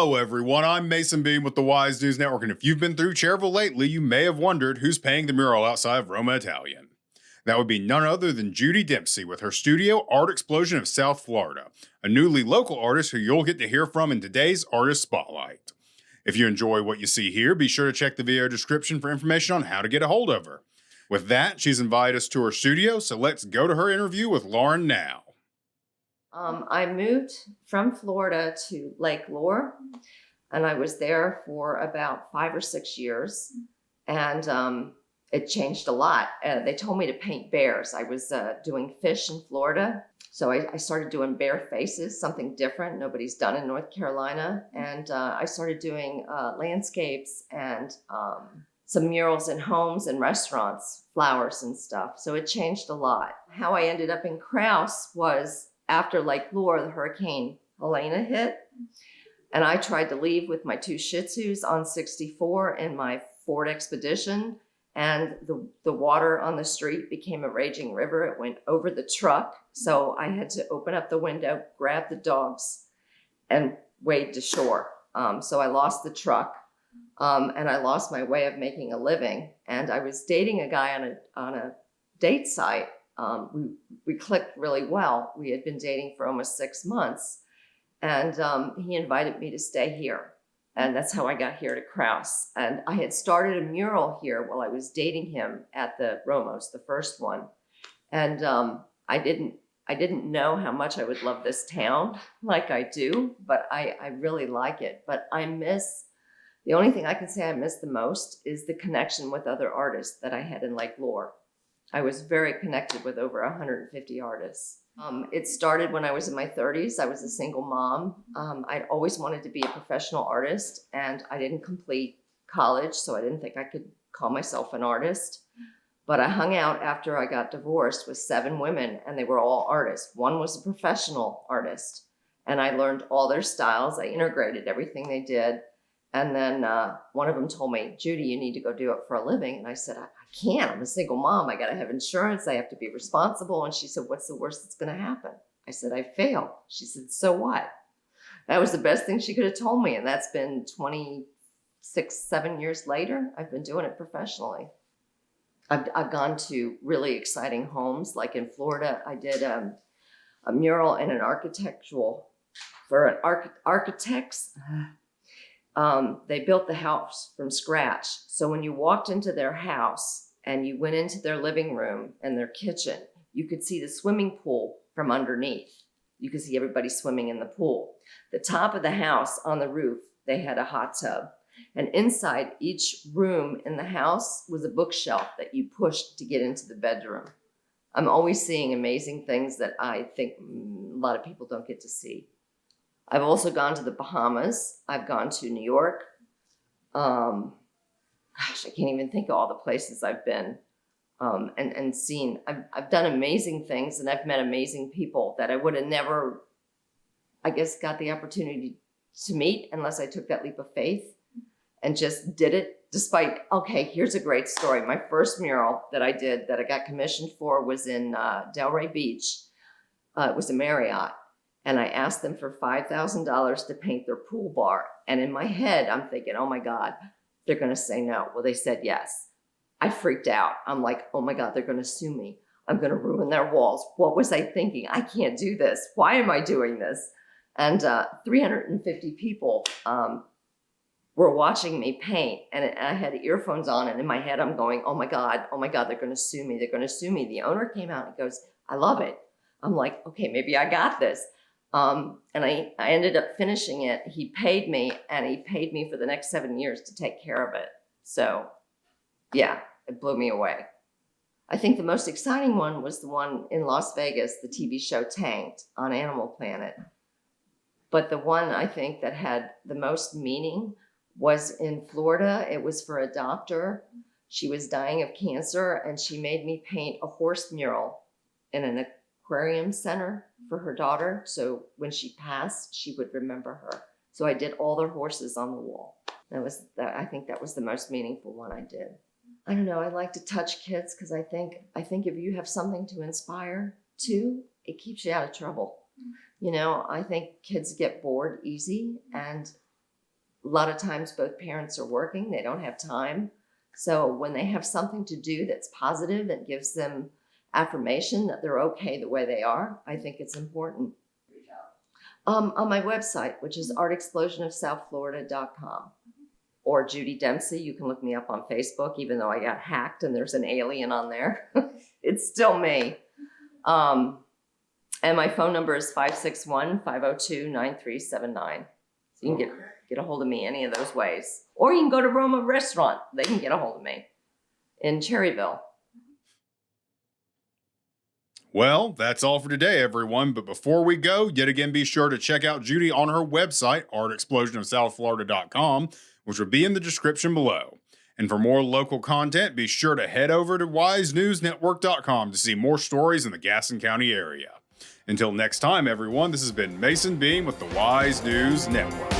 Hello, everyone. I'm Mason Beam with the Wise News Network, and if you've been through Cherryville lately, you may have wondered who's painting the mural outside of Roma Italian. That would be none other than Judy Dempsey with her studio Art Explosion of South Florida, a newly local artist who you'll get to hear from in today's Artist Spotlight. If you enjoy what you see here, be sure to check the video description for information on how to get a hold of her. With that, she's invited us to her studio, so let's go to her interview with Lauren now. I moved from Florida to Lake Lure, and I was there for about 5 or 6 years, and it changed a lot. They told me to paint bears. I was doing fish in Florida, so I started doing bear faces, something different nobody's done in North Carolina, and I started doing landscapes and some murals in homes and restaurants, flowers and stuff, so it changed a lot. How I ended up in Crouse was after Lake Lure, the Hurricane Helena hit, and I tried to leave with my 2 Shih Tzus on 64 in my Ford Expedition, and the water on the street became a raging river. It went over the truck, so I had to open up the window, grab the dogs, and wade to shore. So I lost the truck, and I lost my way of making a living, and I was dating a guy on a date site. We clicked really well. We had been dating for almost 6 months, and he invited me to stay here, and that's how I got here to Crouse. And I had started a mural here while I was dating him at the Romos, the first one, and I didn't know how much I would love this town like I do, but I really like it. But the only thing I can say I miss the most is the connection with other artists that I had in Lake Lure. I was very connected with over 150 artists. It started when I was in my 30s. I was a single mom. I'd always wanted to be a professional artist, and I didn't complete college, so I didn't think I could call myself an artist. But I hung out after I got divorced with 7 women, and they were all artists. One was a professional artist, and I learned all their styles. I integrated everything they did. And then one of them told me, Judy, you need to go do it for a living. And I said, I can't. I'm a single mom. I got to have insurance. I have to be responsible. And she said, what's the worst that's going to happen? I said, I fail. She said, so what? That was the best thing she could have told me. And that's been 7 years later. I've been doing it professionally. I've gone to really exciting homes. Like in Florida, I did a mural and an architectural for an architects. They built the house from scratch. So when you walked into their house and you went into their living room and their kitchen, you could see the swimming pool from underneath. You could see everybody swimming in the pool. The top of the house on the roof, they had a hot tub. And inside each room in the house was a bookshelf that you pushed to get into the bedroom. I'm always seeing amazing things that I think a lot of people don't get to see. I've also gone to the Bahamas. I've gone to New York. I can't even think of all the places I've been and seen. I've done amazing things, and I've met amazing people that I would have never, I guess, got the opportunity to meet unless I took that leap of faith and just did it despite, okay, here's a great story. My first mural that I did that I got commissioned for was in Delray Beach. It was a Marriott. And I asked them for $5,000 to paint their pool bar. And in my head, I'm thinking, oh my God, they're going to say no. Well, they said yes. I freaked out. I'm like, oh my God, they're going to sue me. I'm going to ruin their walls. What was I thinking? I can't do this. Why am I doing this? And 350 people were watching me paint. And I had earphones on. And in my head, I'm going, oh my God, they're going to sue me. They're going to sue me. The owner came out and goes, I love it. I'm like, okay, maybe I got this. And I ended up finishing it. He paid me, and he paid me for the next 7 years to take care of it. So yeah, it blew me away. I think the most exciting one was the one in Las Vegas, the TV show Tanked on Animal Planet. But the one I think that had the most meaning was in Florida. It was for a doctor. She was dying of cancer, and she made me paint a horse mural in an aquarium center for her daughter, so when she passed, she would remember her. So I did all their horses on the wall. I think that was the most meaningful one I did. I don't know, I like to touch kids because I think if you have something to inspire too, it keeps you out of trouble. You know, I think kids get bored easy, and A lot of times both parents are working, they don't have time. So when they have something to do that's positive and gives them affirmation that they're okay the way they are, I think it's important. On my website, which is artexplosionofsouthflorida.com, or Judy Dempsey. You can look me up on Facebook, even though I got hacked and there's an alien on there. It's still me. And my phone number is 561-502-9379. So you can get a hold of me any of those ways. Or you can go to Roma Restaurant. They can get a hold of me in Cherryville. Well, that's all for today, everyone. But before we go, yet again, be sure to check out Judy on her website, artexplosionofsouthflorida.com, which will be in the description below. And for more local content, be sure to head over to wisenewsnetwork.com to see more stories in the Gaston County area. Until next time, everyone, this has been Mason Beam with the Wise News Network.